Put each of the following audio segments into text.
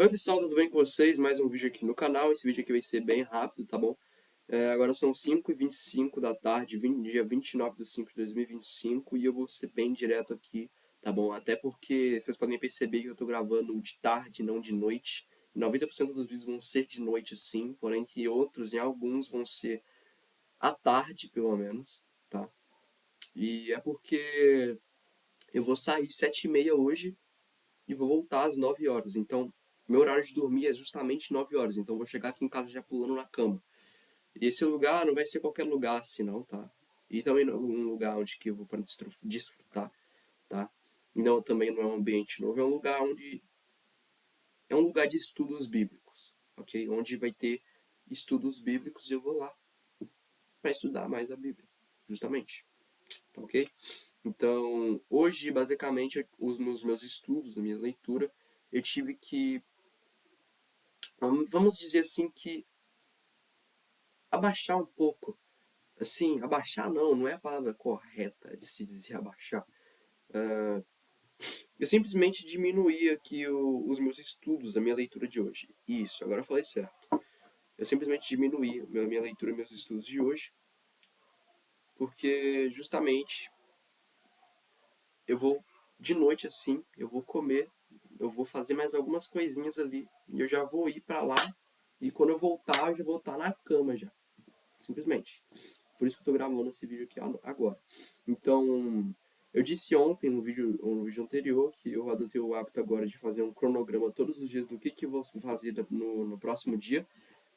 Oi pessoal, tudo bem com vocês? Mais um vídeo aqui no canal. Esse vídeo aqui vai ser bem rápido, tá bom? Agora são 5h25 da tarde, dia 29 de 5 de 2025, e eu vou ser bem direto aqui, tá bom? Até porque vocês podem perceber que eu tô gravando de tarde, não de noite. 90% dos vídeos vão ser de noite, sim, porém que outros, em alguns, vão ser à tarde, pelo menos, tá? E é porque eu vou sair 7h30 hoje e vou voltar às 9 horas. Então, meu horário de dormir é justamente 9 horas. Então, eu vou chegar aqui em casa já pulando na cama. E esse lugar não vai ser qualquer lugar assim, não, tá? E também não é um lugar onde que eu vou para desfrutar, tá? Não, também não é um ambiente novo, é um lugar onde é um lugar de estudos bíblicos, ok? Onde vai ter estudos bíblicos e eu vou lá para estudar mais a Bíblia, justamente, tá ok? Então, hoje, basicamente, nos meus estudos, na minha leitura, eu tive que, vamos dizer assim, que abaixar um pouco. Assim, abaixar não é a palavra correta de se dizer abaixar. Eu simplesmente diminuí aqui os meus estudos, a minha leitura de hoje. Isso, agora eu falei certo. Eu simplesmente diminuí a minha leitura e meus estudos de hoje, porque justamente eu vou, de noite assim, eu vou comer, eu vou fazer mais algumas coisinhas ali, e eu já vou ir pra lá, e quando eu voltar, eu já vou estar na cama já. Simplesmente. Por isso que eu tô gravando esse vídeo aqui agora. Então, eu disse ontem no vídeo anterior que eu adotei o hábito agora de fazer um cronograma todos os dias do que eu vou fazer no próximo dia.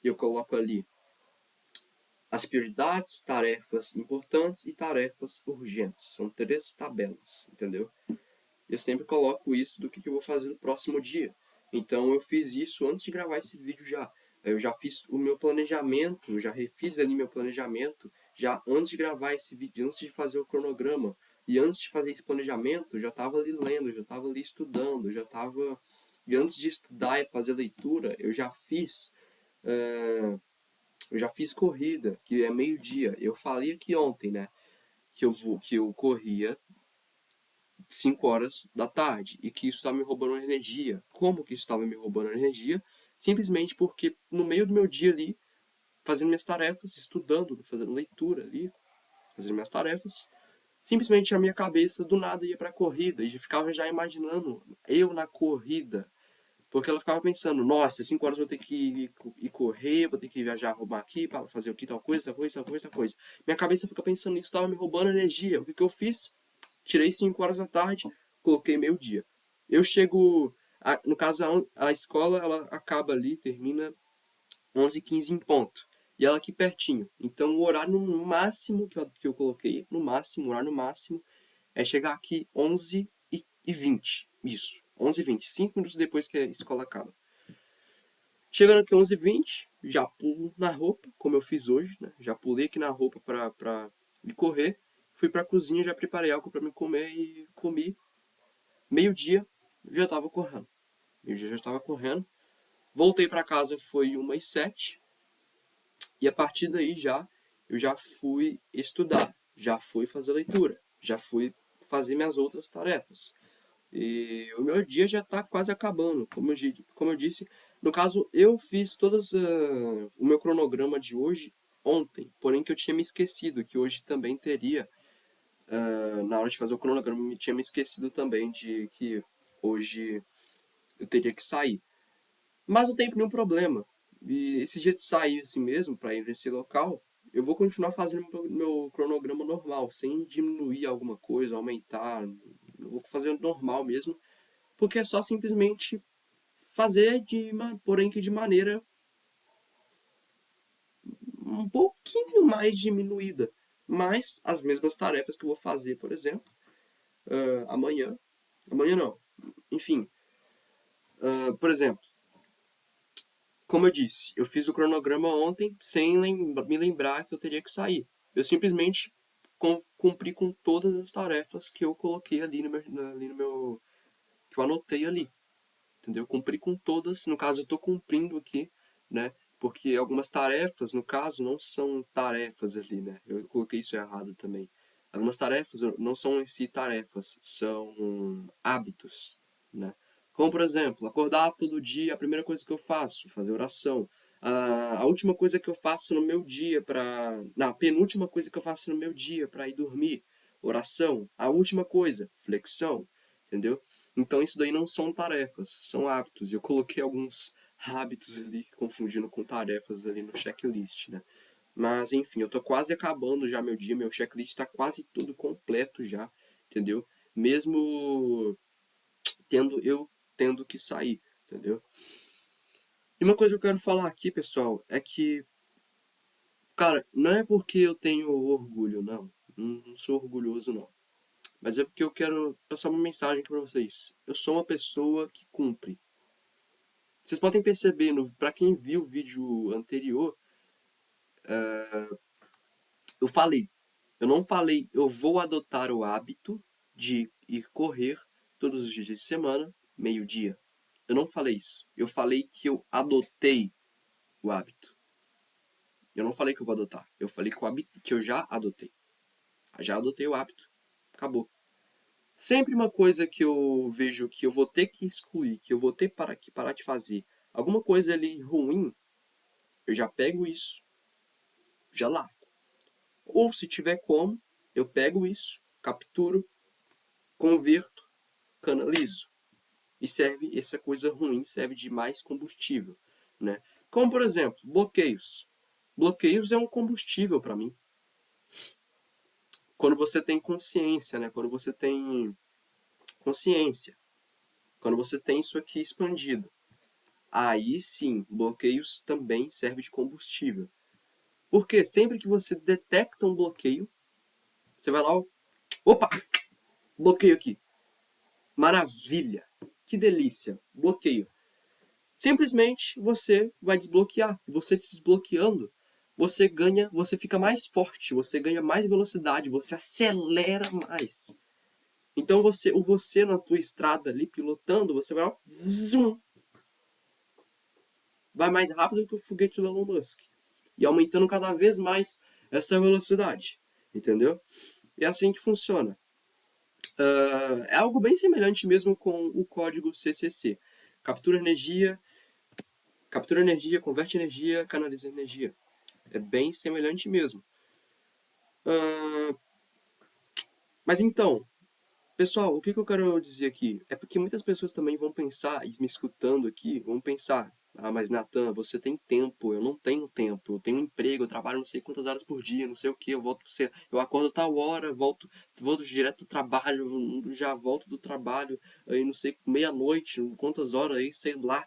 E eu coloco ali as prioridades, tarefas importantes e tarefas urgentes. São 3 tabelas, entendeu? Eu sempre coloco isso do que eu vou fazer no próximo dia. Então eu fiz isso antes de gravar esse vídeo já. Eu já fiz o meu planejamento, eu já refiz ali meu planejamento, já antes de gravar esse vídeo, antes de fazer o cronograma. E antes de fazer esse planejamento, eu já estava ali lendo, eu já estava ali estudando, eu já estava... E antes de estudar e fazer leitura, eu já fiz corrida, que é meio-dia. Eu falei aqui ontem, né? Que eu corria 5 horas da tarde e que isso estava me roubando energia. Como que isso estava me roubando energia? Simplesmente porque no meio do meu dia ali, fazendo minhas tarefas, estudando, fazendo leitura ali, fazendo minhas tarefas, simplesmente a minha cabeça do nada ia para a corrida e já ficava já imaginando eu na corrida. Porque ela ficava pensando, nossa, 5 horas eu vou ter que ir correr, vou ter que viajar, arrumar aqui, para fazer o que, tal coisa, tal coisa, tal coisa, tal coisa. Minha cabeça fica pensando nisso, estava me roubando energia. O que, que eu fiz? Tirei 5 horas da tarde, coloquei meio-dia. Eu chego, no caso, a escola, ela acaba ali, termina 11h15 em ponto. E ela aqui pertinho. Então, o horário no máximo que eu coloquei, no máximo, o horário no máximo, é chegar aqui 11h20. Isso, 11h20, 5 minutos depois que a escola acaba. Chegando aqui 11h20, já pulo na roupa, como eu fiz hoje, né? Já pulei aqui na roupa pra ir correr. Fui pra cozinha, já preparei algo pra me comer e comi. Meio-dia, já tava correndo. Meio-dia já estava correndo. Voltei pra casa, foi 1h07. E a partir daí eu já fui estudar. Já fui fazer leitura. Já fui fazer minhas outras tarefas. E o meu dia já está quase acabando. Como eu disse, no caso, eu fiz o meu cronograma de hoje ontem, porém que eu tinha me esquecido que hoje também teria, na hora de fazer o cronograma, eu tinha me esquecido também de que hoje eu teria que sair. Mas não tem nenhum problema. E esse dia de sair assim mesmo, para ir nesse local, eu vou continuar fazendo meu cronograma normal, sem diminuir alguma coisa, aumentar. Eu vou fazer normal mesmo, porque é só simplesmente fazer porém que de maneira um pouquinho mais diminuída, mas as mesmas tarefas que eu vou fazer, por exemplo, amanhã não, enfim, por exemplo, como eu disse, eu fiz o cronograma ontem sem me lembrar que eu teria que sair. Eu simplesmente cumpri com todas as tarefas que eu coloquei ali no meu que eu anotei ali. Entendeu? Cumpri com todas, no caso eu estou cumprindo aqui, né? Porque algumas tarefas, no caso, não são tarefas ali, né? Eu coloquei isso errado também. Algumas tarefas não são em si tarefas, são hábitos, né? Como, por exemplo, acordar todo dia, a primeira coisa que eu faço, fazer oração. A última coisa que eu faço no meu dia para... Não, a penúltima coisa que eu faço no meu dia para ir dormir, oração. A última coisa, flexão, entendeu? Então isso daí não são tarefas, são hábitos. Eu coloquei alguns hábitos ali, confundindo com tarefas ali no checklist, né? Mas enfim, eu tô quase acabando já meu dia, meu checklist tá quase tudo completo já, entendeu? Mesmo tendo que sair, entendeu? E uma coisa que eu quero falar aqui, pessoal, é que, cara, não é porque eu tenho orgulho, não. Não sou orgulhoso, não. Mas é porque eu quero passar uma mensagem aqui pra vocês. Eu sou uma pessoa que cumpre. Vocês podem perceber, pra quem viu o vídeo anterior, eu falei. Eu não falei, eu vou adotar o hábito de ir correr todos os dias de semana, meio-dia. Eu não falei isso. Eu falei que eu adotei o hábito. Eu não falei que eu vou adotar. Eu falei que eu já adotei. Já adotei o hábito. Acabou. Sempre uma coisa que eu vejo que eu vou ter que excluir, que eu vou ter que parar de fazer, alguma coisa ali ruim, eu já pego isso, já largo. Ou se tiver como, eu pego isso, capturo, converto, canalizo. E serve, essa coisa ruim serve de mais combustível, né? Como, por exemplo, bloqueios. Bloqueios é um combustível para mim. Quando você tem consciência, né? Quando você tem consciência, quando você tem isso aqui expandido, aí sim, bloqueios também servem de combustível. Porque sempre que você detecta um bloqueio, você vai lá, opa, bloqueio aqui. Maravilha, que delícia, bloqueio. Simplesmente você vai desbloquear. Você se desbloqueando, você ganha, você fica mais forte, você ganha mais velocidade, você acelera mais. Então você na tua estrada ali pilotando, você vai zoom, vai mais rápido que o foguete do Elon Musk e aumentando cada vez mais essa velocidade, entendeu? É assim que funciona. É algo bem semelhante mesmo com o código CCC. Captura energia, converte energia, canaliza energia. É bem semelhante mesmo. Mas então, pessoal, o que eu quero dizer aqui? É porque muitas pessoas também vão pensar, e me escutando aqui, vão pensar: ah, mas Natan, você tem tempo, eu não tenho tempo, eu tenho um emprego, eu trabalho não sei quantas horas por dia, não sei o que, eu volto você, eu acordo tal hora, volto direto do trabalho, já volto do trabalho, aí não sei, meia-noite, quantas horas aí, sei lá,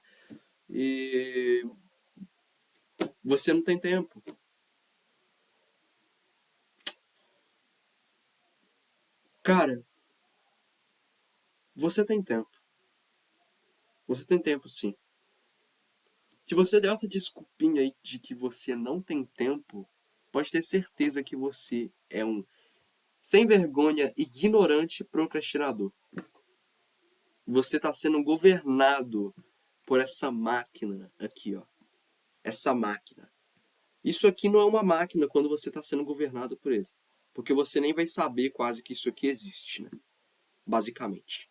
e você não tem tempo. Cara, você tem tempo. Você tem tempo, sim. Se você der essa desculpinha aí de que você não tem tempo, pode ter certeza que você é um sem vergonha, ignorante, procrastinador. Você está sendo governado por essa máquina aqui, ó. Essa máquina. Isso aqui não é uma máquina quando você está sendo governado por ele. Porque você nem vai saber quase que isso aqui existe, né? Basicamente.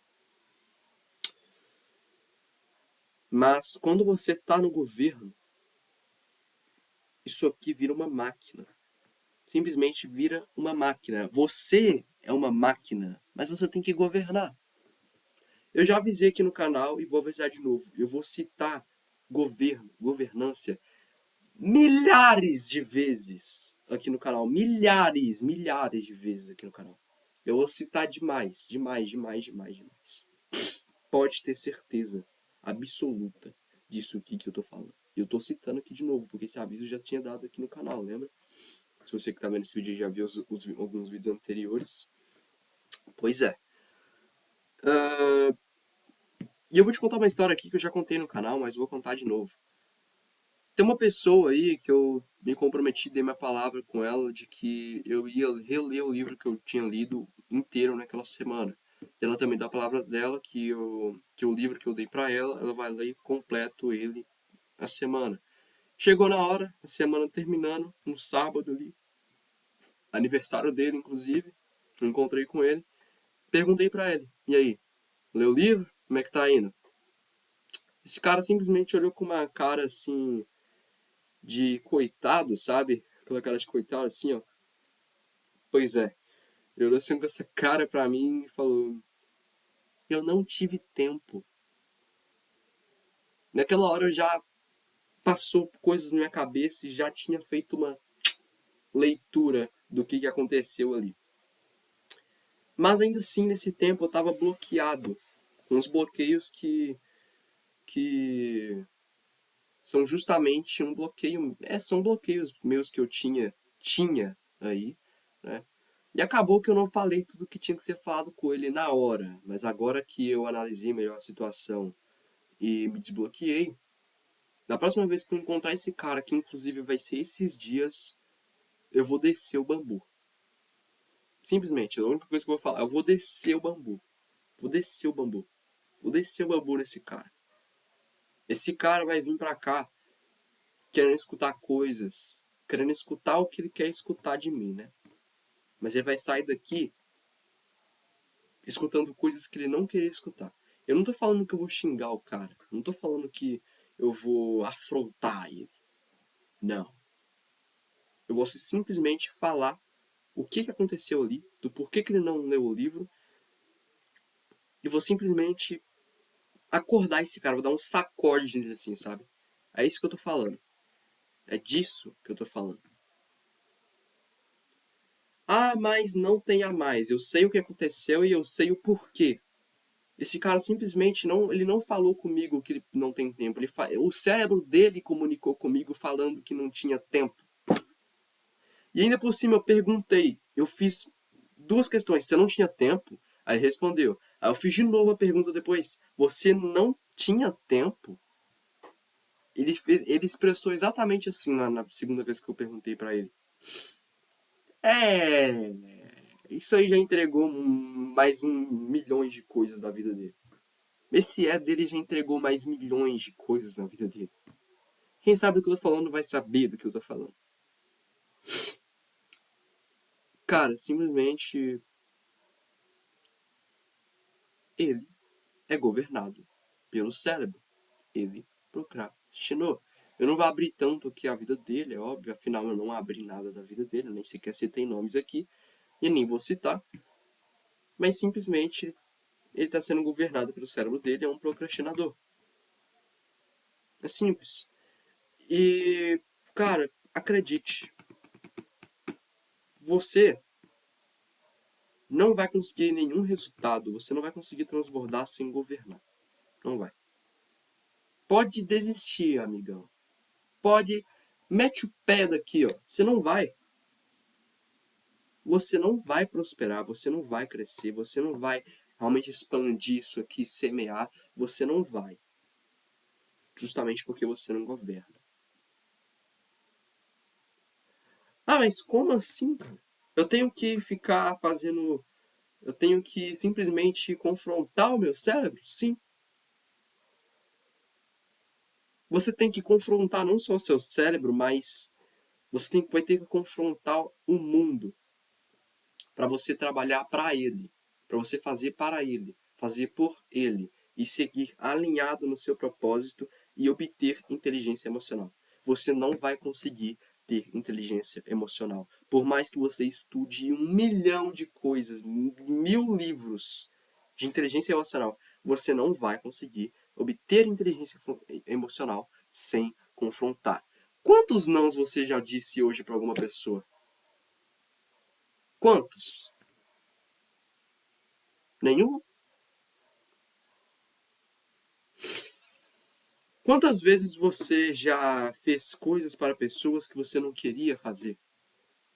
Mas quando você está no governo, isso aqui vira uma máquina. Simplesmente vira uma máquina. Você é uma máquina, mas você tem que governar. Eu já avisei aqui no canal e vou avisar de novo. Eu vou citar governo, governância, milhares de vezes aqui no canal. Milhares de vezes aqui no canal. Eu vou citar demais, demais. Pode ter certeza absoluta disso aqui que eu tô falando. E eu tô citando aqui de novo, porque esse aviso eu já tinha dado aqui no canal, lembra? Se você que tá vendo esse vídeo já viu alguns vídeos anteriores. Pois é. E eu vou te contar uma história aqui que eu já contei no canal, mas vou contar de novo. Tem uma pessoa aí que eu me comprometi, dei minha palavra com ela de que eu ia reler o livro que eu tinha lido inteiro naquela semana. Ela também dá a palavra dela que o livro que eu dei pra ela, ela vai ler completo ele a semana. Chegou na hora, a semana terminando, no sábado ali, aniversário dele inclusive, encontrei com ele, perguntei pra ele: "E aí, leu o livro? Como é que tá indo?" Esse cara simplesmente olhou com uma cara assim de coitado, sabe? Aquela cara de coitado assim, ó. Pois é. Ele olhou assim com essa cara pra mim e falou: Eu não tive tempo. Naquela hora eu já passou coisas na minha cabeça e já tinha feito uma leitura do que aconteceu ali. Mas ainda assim, nesse tempo, eu estava bloqueado. Com uns bloqueios que são justamente um bloqueio. São bloqueios meus que eu tinha aí, né? E acabou que eu não falei tudo que tinha que ser falado com ele na hora. Mas agora que eu analisei melhor a situação e me desbloqueei, da próxima vez que eu encontrar esse cara, que inclusive vai ser esses dias, eu vou descer o bambu. Simplesmente, a única coisa que eu vou falar, eu vou descer o bambu. Vou descer o bambu. Vou descer o bambu nesse cara. Esse cara vai vir pra cá querendo escutar coisas, querendo escutar o que ele quer escutar de mim, né? Mas ele vai sair daqui escutando coisas que ele não queria escutar. Eu não tô falando que eu vou xingar o cara. Não tô falando que eu vou afrontar ele. Não. Eu vou simplesmente falar o que aconteceu ali, do porquê que ele não leu o livro, e vou simplesmente acordar esse cara, vou dar um sacode nele assim, sabe? É isso que eu tô falando. É disso que eu tô falando. Ah, mas não tem a mais. Eu sei o que aconteceu e eu sei o porquê. Esse cara simplesmente ele não falou comigo que ele não tem tempo. O cérebro dele comunicou comigo falando que não tinha tempo. E ainda por cima eu perguntei, eu fiz duas questões. Você não tinha tempo? Aí ele respondeu. Aí eu fiz de novo a pergunta depois. Você não tinha tempo? Ele expressou exatamente assim na segunda vez que eu perguntei pra ele. É, isso aí já entregou mais milhões de coisas da vida dele. Esse dele já entregou mais milhões de coisas na vida dele. Quem sabe do que eu tô falando vai saber do que eu tô falando. Cara, simplesmente ele é governado pelo cérebro. Ele procrastinou. Eu não vou abrir tanto aqui a vida dele, é óbvio, afinal eu não abri nada da vida dele, nem sequer citei nomes aqui, e nem vou citar, mas simplesmente ele está sendo governado pelo cérebro dele, é um procrastinador. É simples. E, cara, acredite, você não vai conseguir nenhum resultado, você não vai conseguir transbordar sem governar. Não vai. Pode desistir, amigão. Pode, mete o pé daqui, ó. Você não vai. Você não vai prosperar, você não vai crescer, você não vai realmente expandir isso aqui, semear. Você não vai. Justamente porque você não governa. Ah, mas como assim, cara? Eu tenho que ficar fazendo. Eu tenho que simplesmente confrontar o meu cérebro? Sim. Você tem que confrontar não só o seu cérebro, mas vai ter que confrontar o mundo para você trabalhar para ele, para você fazer para ele, fazer por ele e seguir alinhado no seu propósito e obter inteligência emocional. Você não vai conseguir ter inteligência emocional. Por mais que você estude 1 milhão de coisas, 1000 livros de inteligência emocional, você não vai conseguir obter inteligência emocional sem confrontar. Quantos nãos você já disse hoje para alguma pessoa? Quantos? Nenhum? Quantas vezes você já fez coisas para pessoas que você não queria fazer?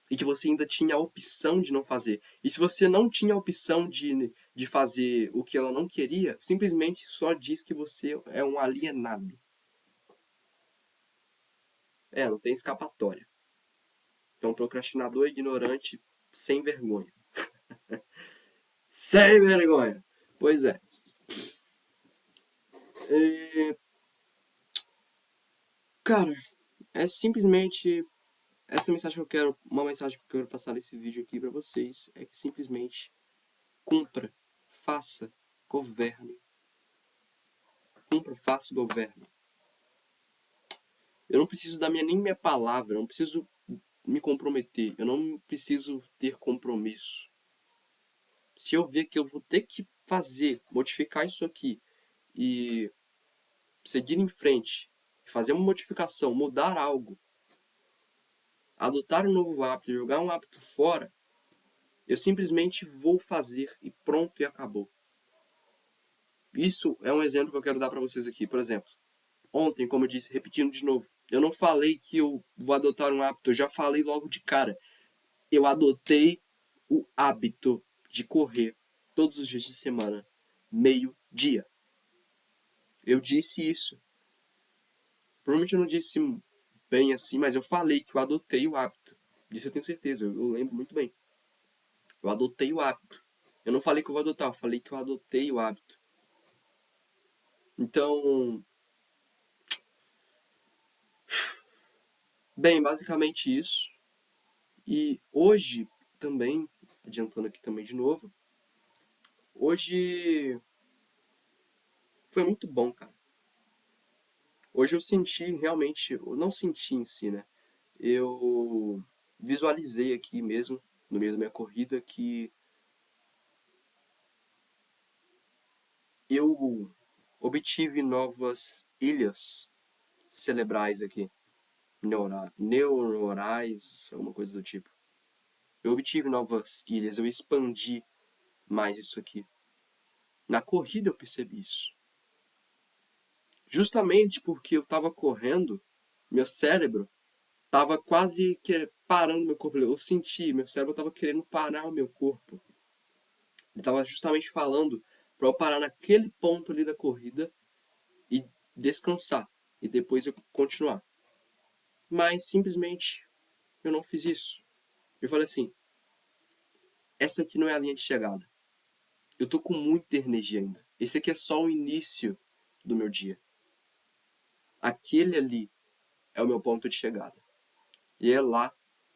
E que você ainda tinha a opção de não fazer? E se você não tinha a opção de fazer o que ela não queria, simplesmente só diz que você é um alienado. Não tem escapatória. É um procrastinador ignorante sem vergonha. Sem vergonha! Pois é. É, cara, é simplesmente essa mensagem que eu quero, uma mensagem que eu quero passar nesse vídeo aqui pra vocês é que simplesmente cumpra, faça, governe. cumpra, faça e governe. Eu não preciso dar nem minha palavra, eu não preciso me comprometer, eu não preciso ter compromisso. Se eu ver que eu vou ter que fazer, modificar isso aqui e seguir em frente, fazer uma modificação, mudar algo, adotar um novo hábito, jogar um hábito fora, eu simplesmente vou fazer e pronto e acabou. Isso é um exemplo que eu quero dar para vocês aqui. Por exemplo, ontem, como eu disse, repetindo de novo, eu não falei que eu vou adotar um hábito, eu já falei logo de cara. Eu adotei o hábito de correr todos os dias de semana, meio-dia. Eu disse isso. Provavelmente eu não disse bem assim, mas eu falei que eu adotei o hábito. Disso eu tenho certeza, eu lembro muito bem. Eu adotei o hábito. Eu não falei que eu vou adotar, eu falei que eu adotei o hábito. Então, bem, basicamente isso. E hoje também, adiantando aqui também de novo, hoje foi muito bom, cara. Hoje eu senti realmente, eu não senti em si, né? Eu visualizei aqui mesmo, no meio da minha corrida, que eu obtive novas ilhas cerebrais aqui, neuronais, alguma coisa do tipo. Eu obtive novas ilhas, eu expandi mais isso aqui. Na corrida eu percebi isso. Justamente porque eu estava correndo, meu cérebro estava quase parando meu corpo. Eu senti, meu cérebro estava querendo parar o meu corpo. Ele estava justamente falando para eu parar naquele ponto ali da corrida e descansar. E depois eu continuar. Mas simplesmente eu não fiz isso. Eu falei assim, essa aqui não é a linha de chegada. Eu tô com muita energia ainda. Esse aqui é só o início do meu dia. Aquele ali é o meu ponto de chegada. E é lá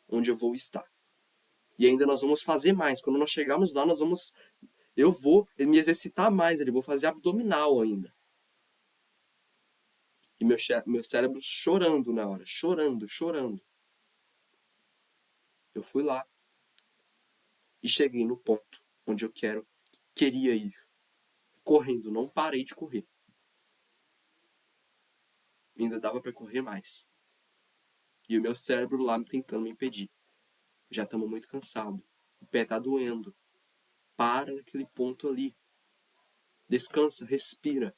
onde eu vou estar. E ainda nós vamos fazer mais. Quando nós chegarmos lá, eu vou me exercitar mais ali, vou fazer abdominal ainda. E meu cérebro chorando na hora, chorando, chorando. Eu fui lá e cheguei no ponto onde eu queria ir. Correndo, não parei de correr. Ainda dava para correr mais. E o meu cérebro lá tentando me impedir. Já estamos muito cansados. O pé tá doendo. Para naquele ponto ali. Descansa, respira.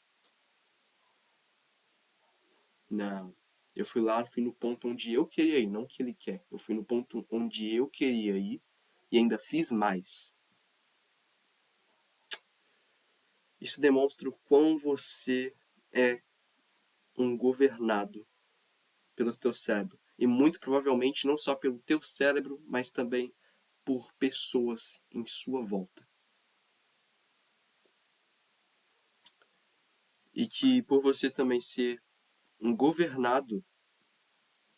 Não. Eu fui lá, fui no ponto onde eu queria ir, não que ele quer. Eu fui no ponto onde eu queria ir e ainda fiz mais. Isso demonstra o quão você é um governado pelo teu cérebro. E muito provavelmente não só pelo teu cérebro, mas também por pessoas em sua volta. E que por você também ser um governado,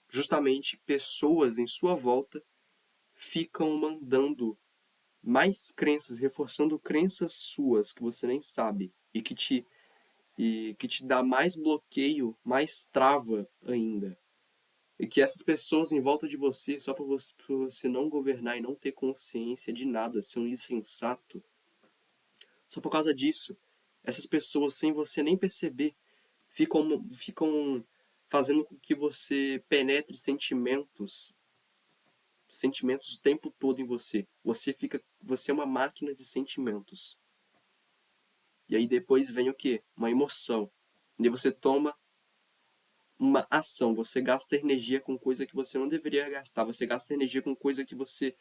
justamente pessoas em sua volta ficam mandando mais crenças, reforçando crenças suas que você nem sabe e que te dá mais bloqueio, mais trava ainda. E que essas pessoas em volta de você, só por você não governar e não ter consciência de nada, ser um insensato, só por causa disso, essas pessoas, sem você nem perceber, ficam fazendo com que você penetre sentimentos o tempo todo em você. Você é uma máquina de sentimentos. E aí depois vem o quê? Uma emoção. E aí você toma uma ação. Você gasta energia com coisa que você não deveria gastar. Você gasta energia com coisa que você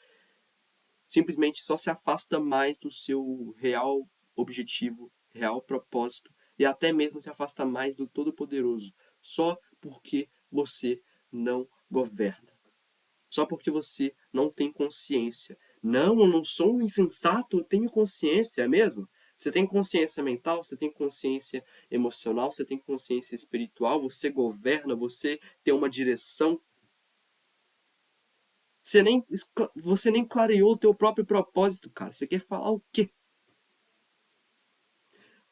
simplesmente só se afasta mais do seu real objetivo, real propósito. E até mesmo se afasta mais do Todo-Poderoso. Só porque você não governa. Só porque você não tem consciência. Não, eu não sou um insensato, eu tenho consciência, é mesmo? Você tem consciência mental, você tem consciência emocional, você tem consciência espiritual, você governa, você tem uma direção. Você nem clareou o teu próprio propósito, cara. Você quer falar o quê?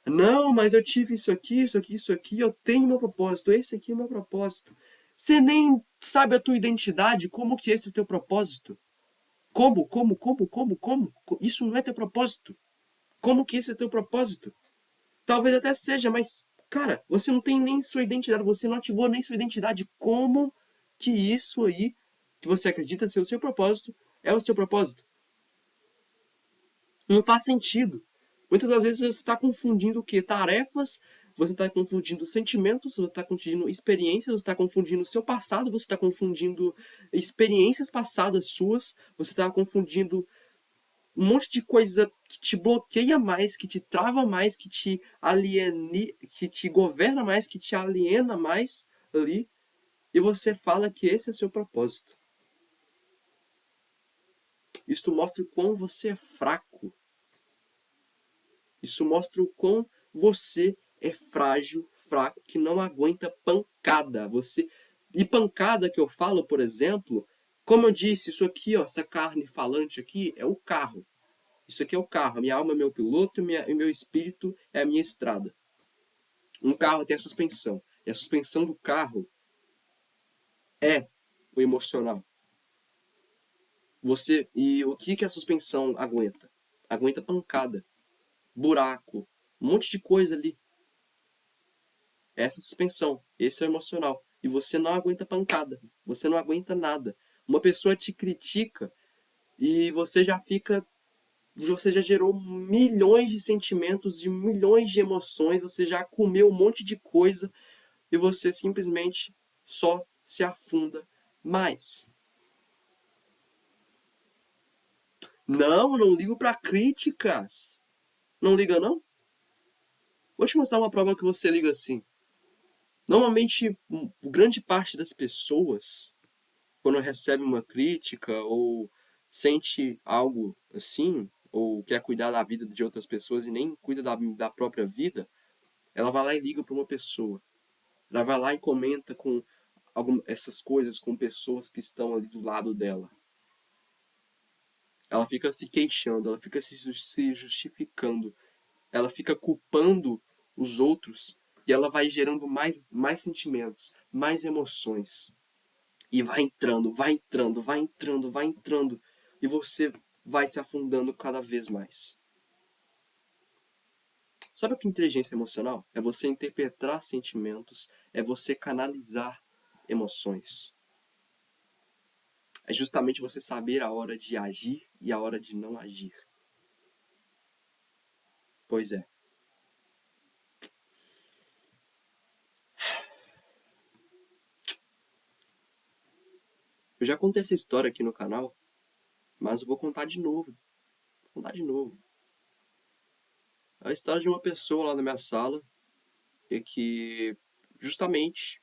Não, mas eu tive isso aqui, isso aqui, isso aqui, eu tenho meu propósito, esse aqui é o meu propósito. Você nem sabe a tua identidade, como que esse é teu propósito? Como? Isso não é teu propósito. Como que esse é teu propósito? Talvez até seja, mas, cara, você não tem nem sua identidade, você não ativou nem sua identidade. Como que isso aí, que você acredita ser o seu propósito, é o seu propósito? Não faz sentido. Muitas das vezes você está confundindo o quê? Tarefas, você está confundindo sentimentos, você está confundindo experiências, você está confundindo o seu passado, você está confundindo experiências passadas suas, você está confundindo um monte de coisa que te bloqueia mais, que te trava mais, que te aliene, que te governa mais, que te aliena mais ali, e você fala que esse é seu propósito. Isso mostra o quão você é fraco. Isso mostra o quão você é frágil, fraco, que não aguenta pancada. E pancada que eu falo, por exemplo, como eu disse, isso aqui, ó, essa carne falante aqui é o carro. Isso aqui é o carro. A minha alma é meu piloto e meu espírito é a minha estrada. Um carro tem a suspensão. E a suspensão do carro é o emocional. E o que a suspensão aguenta? Aguenta pancada, buraco, um monte de coisa ali. Essa suspensão, esse é o emocional. E você não aguenta pancada, você não aguenta nada. Uma pessoa te critica e você já gerou milhões de sentimentos e milhões de emoções, você já comeu um monte de coisa e você simplesmente só se afunda mais. Não, não ligo para críticas. Não liga não? Vou te mostrar uma prova que você liga assim. Normalmente, grande parte das pessoas, quando recebe uma crítica ou sente algo assim, ou quer cuidar da vida de outras pessoas e nem cuida da própria vida, ela vai lá e liga para uma pessoa. Ela vai lá e comenta com essas coisas com pessoas que estão ali do lado dela. Ela fica se queixando, ela fica se justificando, ela fica culpando os outros e ela vai gerando mais sentimentos, mais emoções. E vai entrando, vai entrando, vai entrando, vai entrando. E você vai se afundando cada vez mais. Sabe o que é inteligência emocional? É você interpretar sentimentos, é você canalizar emoções. É justamente você saber a hora de agir e a hora de não agir. Pois é. Eu já contei essa história aqui no canal, mas eu vou contar de novo. Vou contar de novo. É a história de uma pessoa lá na minha sala e que, justamente,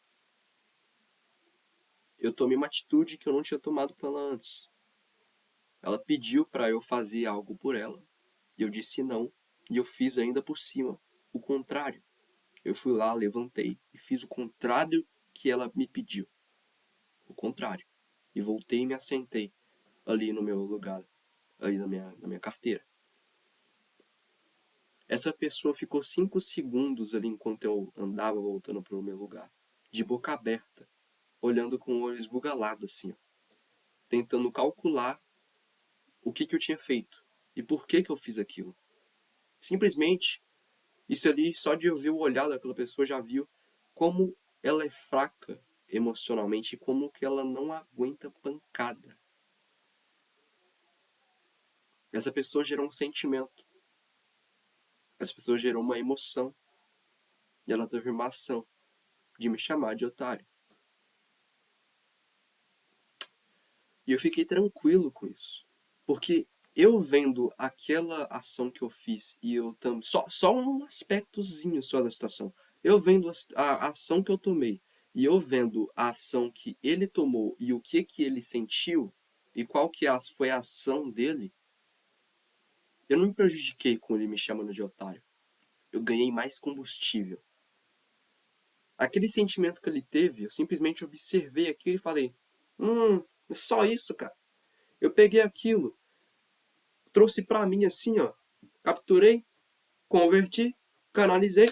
eu tomei uma atitude que eu não tinha tomado com ela antes. Ela pediu para eu fazer algo por ela e eu disse não. E eu fiz ainda por cima o contrário. Eu fui lá, levantei e fiz o contrário que ela me pediu. O contrário. E voltei e me assentei ali no meu lugar, ali na minha carteira. Essa pessoa ficou 5 segundos ali enquanto eu andava voltando para o meu lugar, de boca aberta, olhando com o olho esbugalado assim, ó, tentando calcular o que eu tinha feito e por que eu fiz aquilo. Simplesmente, isso ali, só de eu ver o olhar daquela pessoa, já viu como ela é fraca emocionalmente e como que ela não aguenta pancada. Essa pessoa gerou um sentimento. Essa pessoa gerou uma emoção. E ela teve uma ação de me chamar de otário. E eu fiquei tranquilo com isso. Porque eu vendo aquela ação que eu fiz e eu também. Só um aspectozinho só da situação. Eu vendo a ação que eu tomei e eu vendo a ação que ele tomou e o que ele sentiu e qual que foi a ação dele, eu não me prejudiquei com ele me chamando de otário. Eu ganhei mais combustível. Aquele sentimento que ele teve, eu simplesmente observei aquilo e falei: é só isso, cara. Eu peguei aquilo, trouxe pra mim assim, ó, capturei, converti, Canalizei,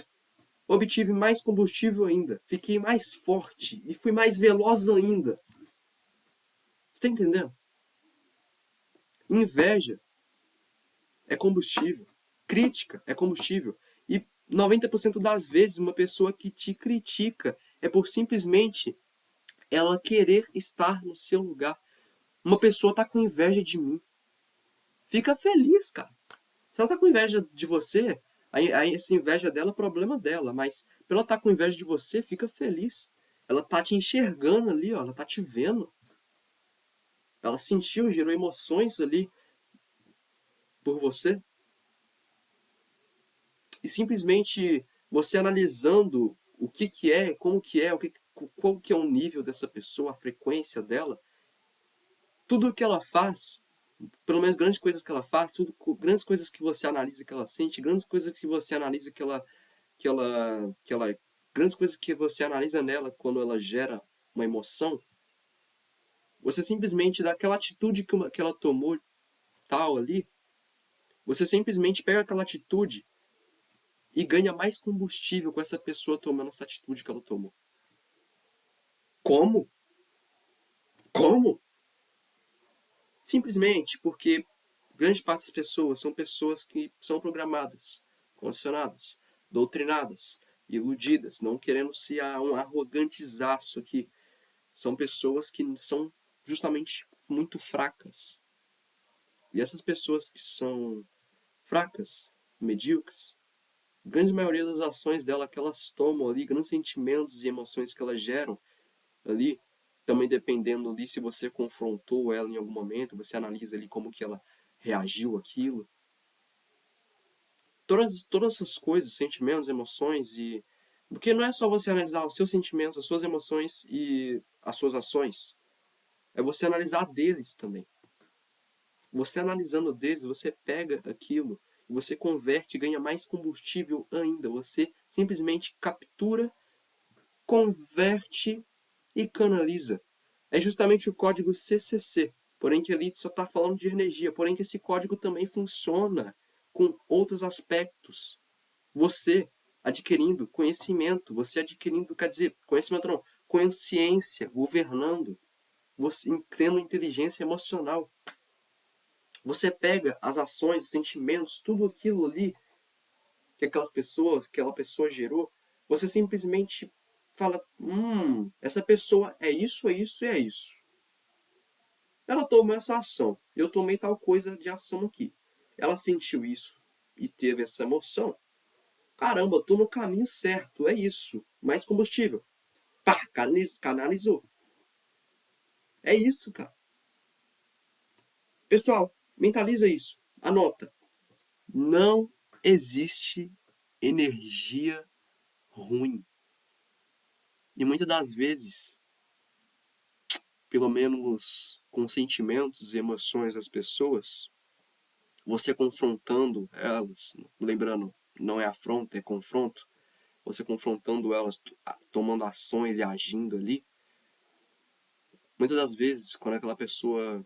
obtive mais combustível ainda, fiquei mais forte e fui mais veloz ainda. Você tá entendendo? Inveja é combustível. Crítica é combustível. E 90% das vezes uma pessoa que te critica é por simplesmente ela querer estar no seu lugar. Uma pessoa tá com inveja de mim. Fica feliz, cara. Se ela tá com inveja de você, aí essa inveja dela é problema dela. Mas pela ela estar com inveja de você, fica feliz. Ela tá te enxergando ali, ó. Ela tá te vendo. Ela sentiu, gerou emoções ali por você. E simplesmente você analisando o que é, como que é, qual que é o nível dessa pessoa, a frequência dela, tudo que ela faz, pelo menos grandes coisas que ela faz, grandes coisas que você analisa que ela sente, grandes coisas que você analisa grandes coisas que você analisa nela quando ela gera uma emoção, você simplesmente daquela atitude que ela tomou tal ali, você simplesmente pega aquela atitude e ganha mais combustível com essa pessoa tomando essa atitude que ela tomou. Como? Como? Simplesmente porque grande parte das pessoas são pessoas que são programadas, condicionadas, doutrinadas, iludidas, não querendo ser um arrogantezaço aqui. São pessoas que são justamente muito fracas. E essas pessoas que são fracas, medíocres, a grande maioria das ações dela que elas tomam ali, grandes sentimentos e emoções que elas geram ali, também dependendo ali se você confrontou ela em algum momento, você analisa ali como que ela reagiu àquilo. Todas essas coisas, sentimentos, emoções e... Porque não é só você analisar os seus sentimentos, as suas emoções e as suas ações. É você analisar deles também. Você analisando deles, você pega aquilo, você converte e ganha mais combustível ainda. Você simplesmente captura, converte e canaliza. É justamente o código CCC, porém que ali só está falando de energia, porém que esse código também funciona com outros aspectos. Você adquirindo conhecimento, você adquirindo, quer dizer, conhecimento não, consciência, governando, você tendo inteligência emocional. Você pega as ações, os sentimentos, tudo aquilo ali que aquela pessoa gerou, você simplesmente fala, essa pessoa é isso, é isso e é isso. Ela tomou essa ação, eu tomei tal coisa de ação aqui. Ela sentiu isso e teve essa emoção. Caramba, eu tô no caminho certo, é isso. Mais combustível. Pá, canalizou. É isso, cara. Pessoal, mentaliza isso. Anota. Não existe energia ruim. E muitas das vezes, pelo menos com sentimentos e emoções das pessoas, você confrontando elas, lembrando, não é afronta, é confronto, você confrontando elas, tomando ações e agindo ali, muitas das vezes, quando aquela pessoa,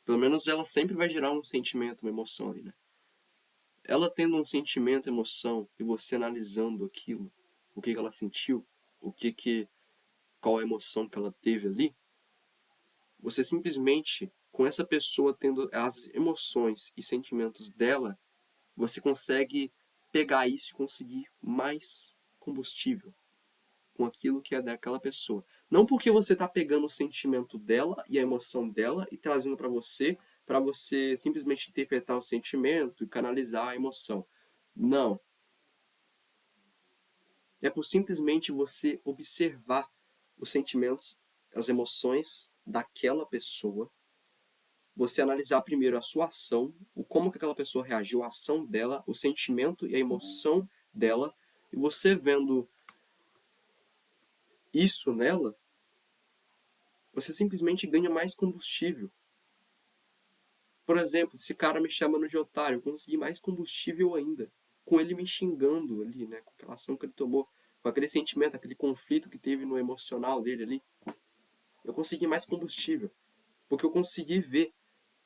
pelo menos ela sempre vai gerar um sentimento, uma emoção ali, né? Ela tendo um sentimento, emoção, e você analisando aquilo, o que ela sentiu, qual a emoção que ela teve ali, você simplesmente, com essa pessoa tendo as emoções e sentimentos dela, você consegue pegar isso e conseguir mais combustível com aquilo que é daquela pessoa. Não porque você está pegando o sentimento dela e a emoção dela e trazendo para você simplesmente interpretar o sentimento e canalizar a emoção. Não. É por simplesmente você observar os sentimentos, as emoções daquela pessoa, você analisar primeiro a sua ação, o como que aquela pessoa reagiu, a ação dela, o sentimento e a emoção dela, e você vendo isso nela, você simplesmente ganha mais combustível. Por exemplo, esse cara me chamando de otário, eu consegui mais combustível ainda, com ele me xingando ali, né, com aquela ação que ele tomou, com aquele sentimento, aquele conflito que teve no emocional dele ali. Eu consegui mais combustível, porque eu consegui ver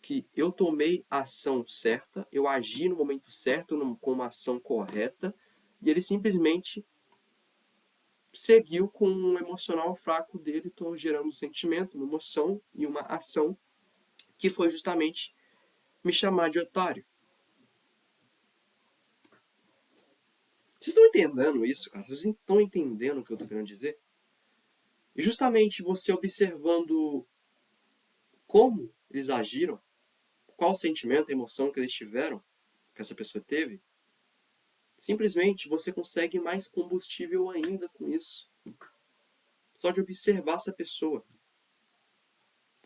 que eu tomei a ação certa, eu agi no momento certo, com uma ação correta, E ele simplesmente seguiu com um emocional fraco dele, então gerando um sentimento, uma emoção e uma ação que foi justamente me chamar de otário. Vocês estão entendendo isso, cara? Vocês estão entendendo o que eu estou querendo dizer? E justamente você observando como eles agiram, qual o sentimento, a emoção que eles tiveram, que essa pessoa teve, simplesmente você consegue mais combustível ainda com isso. Só de observar essa pessoa.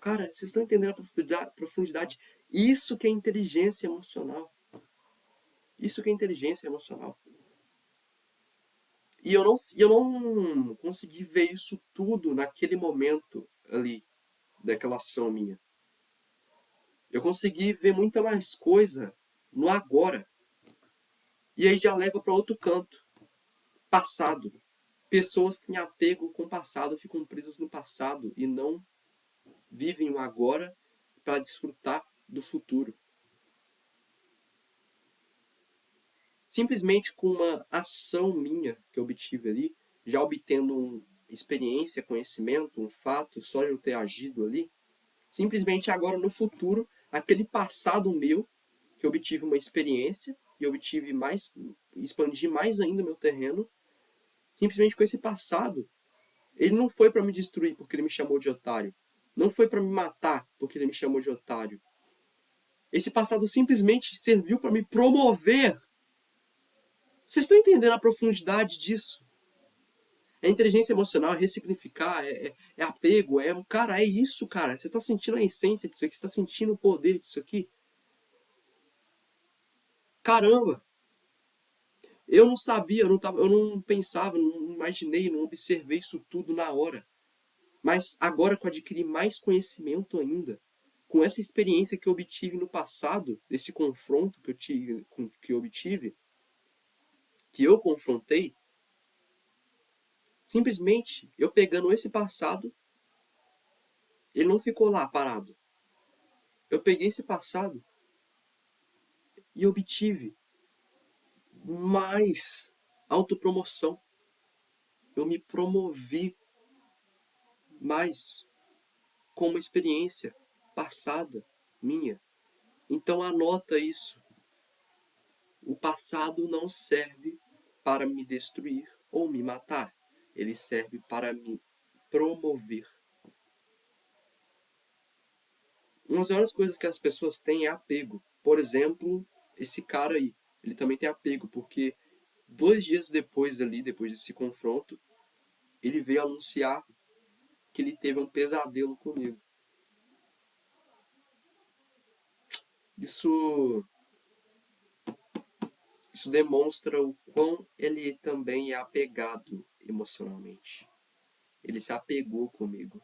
Cara, vocês estão entendendo a profundidade? Isso que é inteligência emocional. Isso que é inteligência emocional. E eu não consegui ver isso tudo naquele momento ali, daquela ação minha. Eu consegui ver muita mais coisa no agora. E aí já leva para outro canto. Passado. Pessoas têm apego com o passado, ficam presas no passado e não vivem o agora para desfrutar do futuro. Simplesmente com uma ação minha que eu obtive ali, já obtendo experiência, conhecimento, um fato, só de eu ter agido ali, simplesmente agora no futuro, aquele passado meu, que eu obtive uma experiência e obtive mais, expandi mais ainda o meu terreno, simplesmente com esse passado, ele não foi para me destruir porque ele me chamou de otário. Não foi para me matar porque ele me chamou de otário. Esse passado simplesmente serviu para me promover. Vocês estão entendendo a profundidade disso? É inteligência emocional, é ressignificar, é apego, cara, é isso, cara. Você está sentindo a essência disso aqui, você está sentindo o poder disso aqui. Caramba! Eu não sabia, eu não pensava, não imaginei, não observei isso tudo na hora. Mas agora que eu adquiri mais conhecimento ainda, com essa experiência que eu obtive no passado, desse confronto que eu obtive, que eu confrontei, simplesmente eu pegando esse passado, ele não ficou lá parado. Eu peguei esse passado e obtive mais autopromoção. Eu me promovi mais com uma experiência passada minha. Então anota isso. O passado não serve para me destruir ou me matar. Ele serve para me promover. Uma das maiores coisas que as pessoas têm é apego. Por exemplo, esse cara aí, ele também tem apego, porque 2 dias depois ali, depois desse confronto, ele veio anunciar que ele teve um pesadelo comigo. Isso, isso demonstra o quão ele também é apegado emocionalmente. Ele se apegou comigo.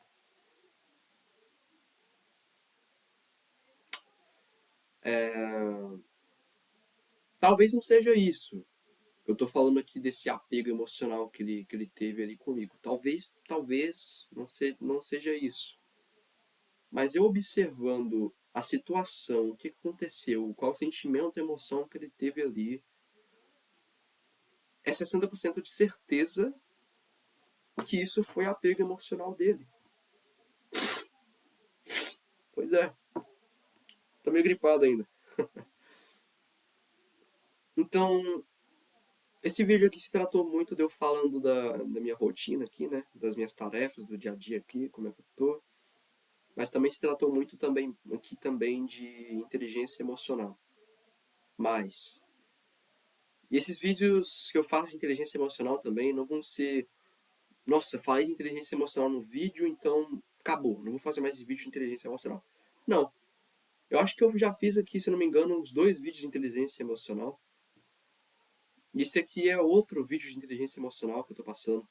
Talvez não seja isso. Eu tô falando aqui desse apego emocional que ele teve ali comigo. Talvez não seja isso. Mas eu observando a situação, o que aconteceu, qual o sentimento, a emoção que ele teve ali, é 60% de certeza que isso foi apego emocional dele. Pois é, tô meio gripado ainda. Então, esse vídeo aqui se tratou muito de eu falando da minha rotina aqui, né? Das minhas tarefas, do dia a dia aqui, como é que eu tô. Mas também se tratou muito também aqui também de inteligência emocional. Mas, e esses vídeos que eu faço de inteligência emocional também não vão ser, nossa, falei de inteligência emocional no vídeo, então acabou, não vou fazer mais vídeo de inteligência emocional. Não, eu acho que eu já fiz aqui, se não me engano, uns 2 vídeos de inteligência emocional. E esse aqui é outro vídeo de inteligência emocional que eu tô passando.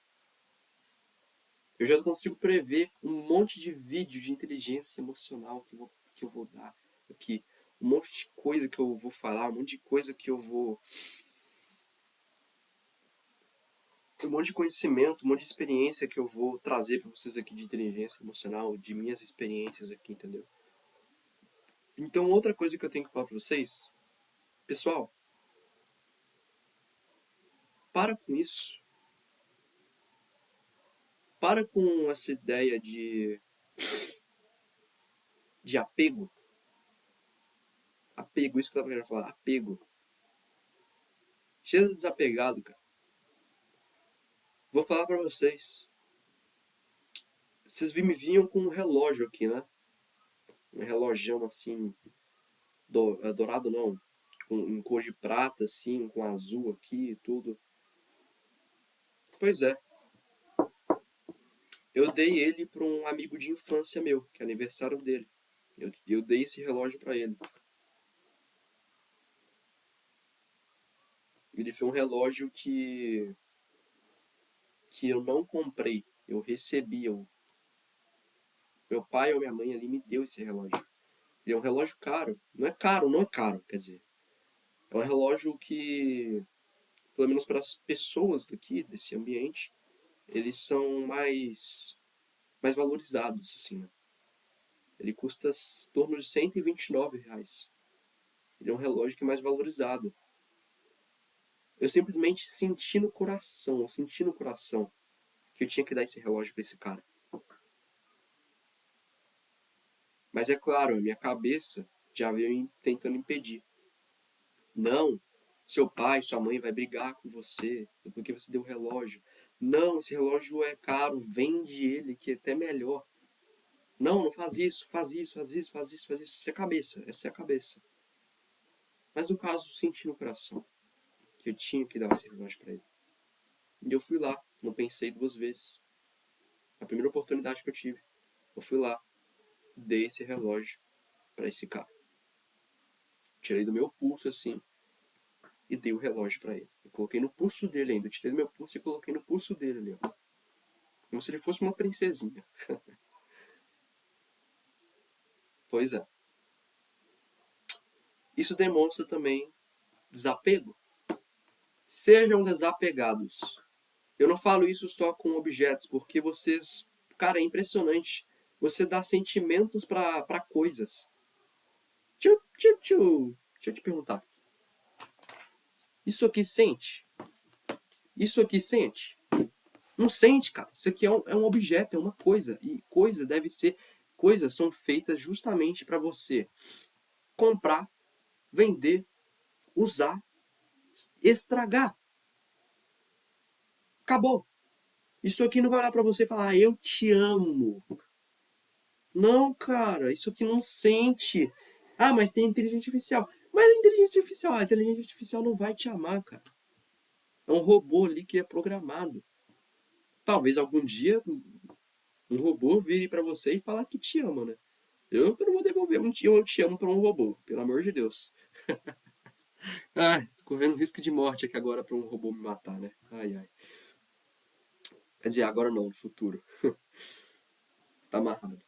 Eu já consigo prever um monte de vídeo de inteligência emocional que eu vou dar aqui. Um monte de coisa que eu vou falar, um monte de coisa que eu vou. Um monte de conhecimento, um monte de experiência que eu vou trazer para vocês aqui de inteligência emocional, de minhas experiências aqui, entendeu? Então, outra coisa que eu tenho que falar para vocês, pessoal, Para com isso. Para com essa ideia de apego. Apego, isso que eu tava querendo falar. Apego. Seja desapegado, cara. Vou falar pra vocês. Vocês me vinham com um relógio aqui, né? Um relógio assim, dourado não, em cor de prata, assim, com azul aqui e tudo. Pois é, eu dei ele para um amigo de infância meu, que é aniversário dele. Eu dei esse relógio para ele. Ele foi um relógio que eu não comprei, eu recebi. Meu pai ou minha mãe ali me deu esse relógio. Ele é um relógio caro. Não é caro, quer dizer. É um relógio que, pelo menos para as pessoas daqui, desse ambiente, eles são mais valorizados, assim, né? Ele custa em torno de R$ 129. Ele é um relógio que é mais valorizado. Eu simplesmente senti no coração que eu tinha que dar esse relógio para esse cara. Mas é claro, a minha cabeça já veio tentando impedir. Não, seu pai, sua mãe vai brigar com você porque você deu o relógio. Não, esse relógio é caro, vende ele que é até melhor. Não, não faz isso, faz isso, faz isso, faz isso, faz isso. Essa é a cabeça, essa é a cabeça. Mas no caso, senti no coração que eu tinha que dar esse relógio para ele. E eu fui lá, não pensei duas vezes. A primeira oportunidade que eu tive, eu fui lá, dei esse relógio para esse cara. Tirei do meu pulso assim e dei o relógio para ele. Eu coloquei no pulso dele ainda. Eu tirei do meu pulso e coloquei no pulso dele ali, ó. Como se ele fosse uma princesinha. Pois é. Isso demonstra também desapego. Sejam desapegados. Eu não falo isso só com objetos, porque vocês. Cara, é impressionante. Você dá sentimentos para coisas. Deixa eu te perguntar. Isso aqui sente? Isso aqui sente? Não sente, cara. Isso aqui é um objeto, é uma coisa. E coisa deve ser. Coisas são feitas justamente para você comprar, vender, usar, estragar. Acabou. Isso aqui não vai olhar para você e falar, eu te amo. Não, cara, isso aqui não sente. Ah, mas tem inteligência artificial. Mas a inteligência artificial não vai te amar, cara. É um robô ali que é programado. Talvez algum dia um robô vire pra você e falar que te ama, né? Eu não vou devolver um eu te amo pra um robô, pelo amor de Deus. Ai, tô correndo risco de morte aqui agora pra um robô me matar, né? Ai, ai. Quer dizer, agora não, no futuro. Tá amarrado.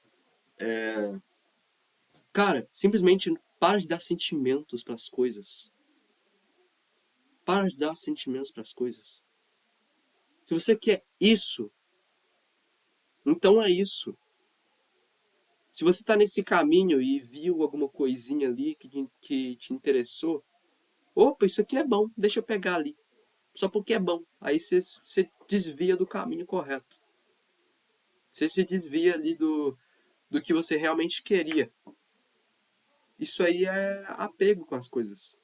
Cara, simplesmente para de dar sentimentos pras coisas. Para de dar sentimentos pras coisas. Se você quer isso, então é isso. Se você tá nesse caminho e viu alguma coisinha ali que te interessou, opa, isso aqui é bom, deixa eu pegar ali. Só porque é bom. Aí você desvia do caminho correto. Você se desvia ali do que você realmente queria. Isso aí é apego com as coisas.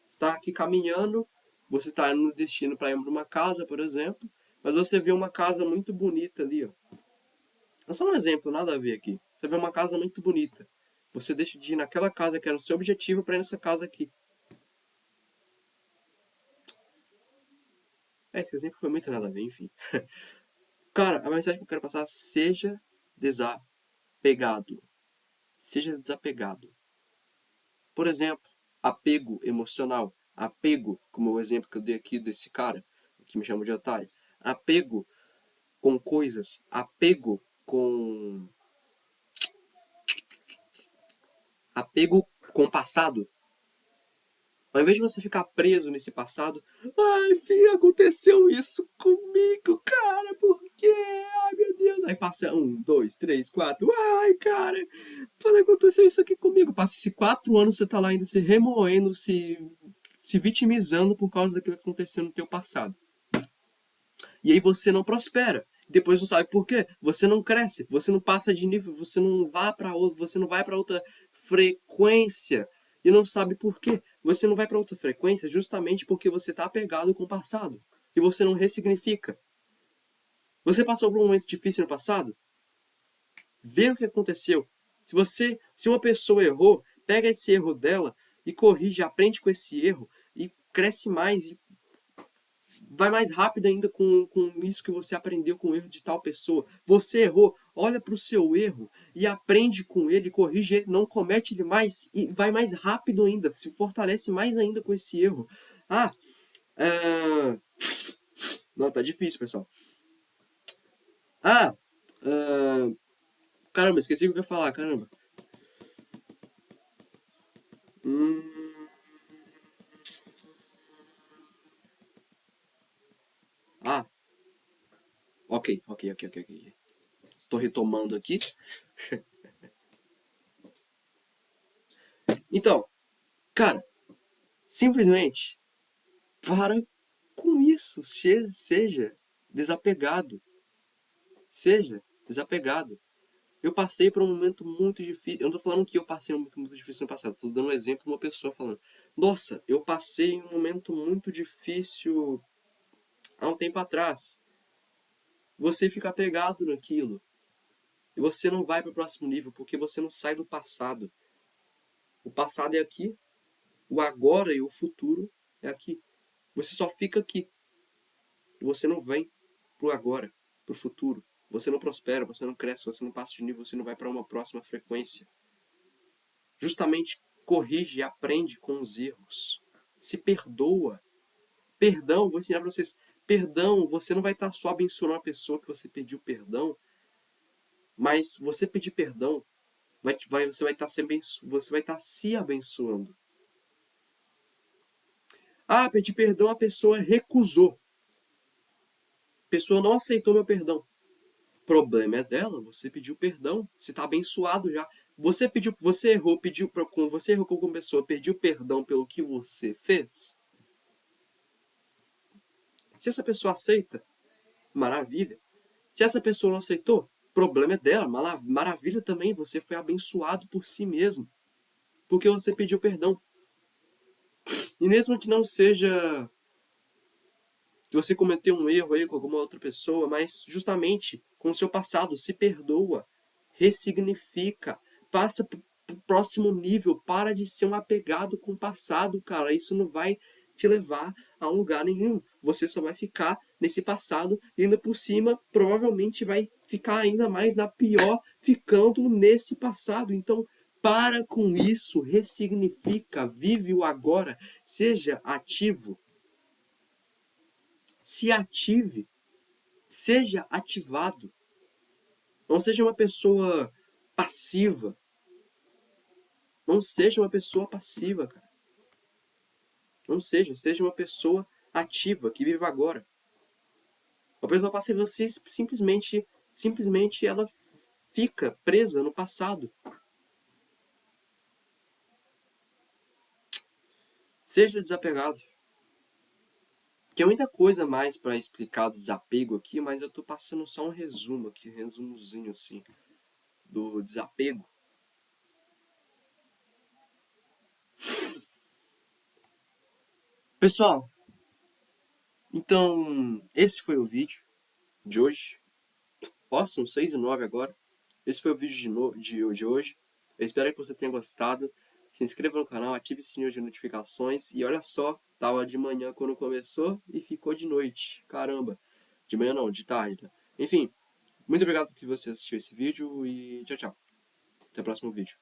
Você está aqui caminhando, você está no destino para ir para uma casa, por exemplo, mas você vê uma casa muito bonita ali, ó. É só um exemplo, nada a ver aqui. Você vê uma casa muito bonita. Você deixa de ir naquela casa que era o seu objetivo para ir nessa casa aqui. Esse exemplo foi muito nada a ver, enfim. Cara, a mensagem que eu quero passar: seja desapegado. Seja desapegado. Por exemplo, apego emocional. Apego, como o exemplo que eu dei aqui desse cara, que me chamou de otário. Apego com coisas. Apego com. Apego com o passado. Ao invés de você ficar preso nesse passado, ai, filho, aconteceu isso comigo, cara, por quê? Ai, meu Deus. Aí passa 1, 2, 3, 4, ai, cara, pode acontecer isso aqui comigo. Passa esses 4 anos, você tá lá ainda se remoendo, se vitimizando por causa daquilo que aconteceu no teu passado. E aí você não prospera. Depois não sabe por quê. Você não cresce, você não passa de nível, você não vai para outro, você não vai para outra frequência e não sabe por quê. Você não vai para outra frequência justamente porque você está apegado com o passado e você não ressignifica. Você passou por um momento difícil no passado? Vê o que aconteceu. Se uma pessoa errou, pega esse erro dela e corrige, aprende com esse erro e cresce mais e vai mais rápido ainda com isso que você aprendeu com o erro de tal pessoa. Você errou, olha para o seu erro e aprende com ele, corrige ele, não comete ele mais e vai mais rápido ainda, se fortalece mais ainda com esse erro. Não, tá difícil, pessoal. Caramba, esqueci o que eu ia falar, caramba. Hum, ah, ok. Tô retomando aqui. Então, cara, simplesmente para com isso. Seja desapegado. Seja desapegado. Eu passei por um momento muito difícil. Eu não tô falando que eu passei um momento muito difícil no passado. Tô dando um exemplo de uma pessoa falando. Nossa, eu passei um momento muito difícil há um tempo atrás. Você fica apegado naquilo. E você não vai para o próximo nível porque você não sai do passado. O passado é aqui, o agora e o futuro é aqui. Você só fica aqui. Você não vem pro agora, pro futuro. Você não prospera, você não cresce, você não passa de nível, você não vai para uma próxima frequência. Justamente corrige e aprende com os erros. Se perdoa. Perdão, vou ensinar para vocês. Perdão, você não vai estar só abençoando a pessoa que você pediu perdão, mas você pedir perdão, você vai estar se abençoando. Pedir perdão, a pessoa recusou. A pessoa não aceitou meu perdão. O problema é dela, você pediu perdão, você está abençoado já. Você errou com alguma pessoa, pediu perdão pelo que você fez. Se essa pessoa aceita, maravilha. Se essa pessoa não aceitou, problema é dela, maravilha também, você foi abençoado por si mesmo, porque você pediu perdão. E mesmo que não seja que você cometeu um erro aí com alguma outra pessoa, mas justamente com o seu passado, se perdoa, ressignifica, passa pro próximo nível, para de ser um apegado com o passado, cara. Isso não vai te levar a um lugar nenhum. Você só vai ficar nesse passado e ainda por cima, provavelmente vai ficar ainda mais na pior ficando nesse passado. Então, para com isso, ressignifica, vive o agora, seja ativo. Se ative, seja ativado. Não seja uma pessoa passiva. Não seja uma pessoa passiva, cara. Não seja uma pessoa ativa, que vive agora. Uma pessoa passiva simplesmente ela fica presa no passado. Seja desapegado. Tem muita coisa mais para explicar do desapego aqui, mas eu tô passando só um resumo aqui, resumozinho assim, do desapego. Pessoal, então esse foi o vídeo de hoje. São 6h09 agora. Esse foi o vídeo de hoje. Eu espero que você tenha gostado. Se inscreva no canal, ative o sininho de notificações. E olha só, tava de manhã quando começou e ficou de noite. Caramba. De manhã não, de tarde. Né? Enfim, muito obrigado por que você assistiu esse vídeo e tchau, tchau. Até o próximo vídeo.